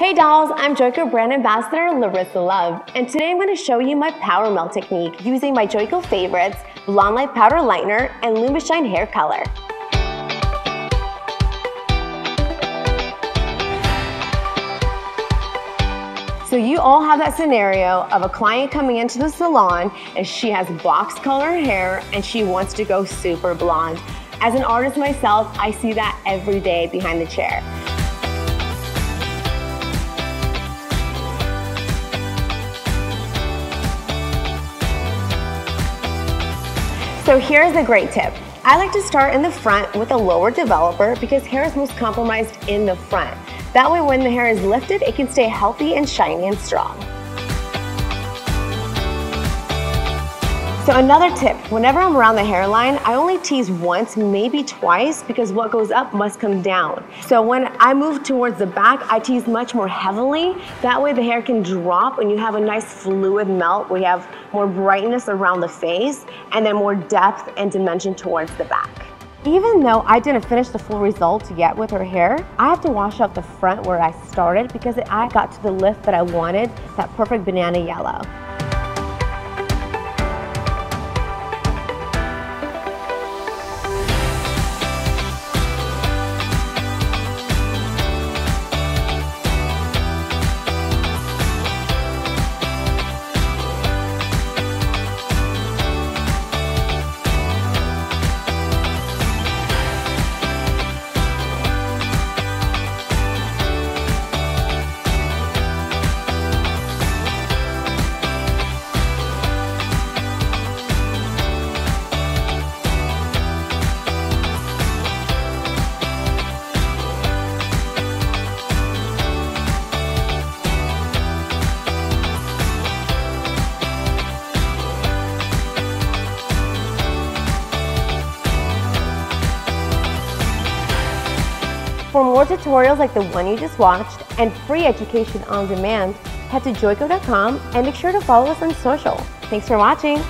Hey dolls, I'm Joico Brand Ambassador Larisa Love, and today I'm going to show you my power melt technique using my Joico favorites, Blonde Light Powder Lightener and LumiShine hair color. So you all have that scenario of a client coming into the salon and she has box color hair and she wants to go super blonde. As an artist myself, I see that every day behind the chair. So here's a great tip. I like to start in the front with a lower developer because hair is most compromised in the front. That way when the hair is lifted, it can stay healthy and shiny and strong. So another tip, whenever I'm around the hairline, I only tease once, maybe twice, because what goes up must come down. So when I move towards the back, I tease much more heavily. That way the hair can drop and you have a nice fluid melt where you have more brightness around the face and then more depth and dimension towards the back. Even though I didn't finish the full result yet with her hair, I have to wash out the front where I started because I got to the lift that I wanted, that perfect banana yellow. For more tutorials like the one you just watched and free education on demand, head to joico.com and make sure to follow us on social. Thanks for watching!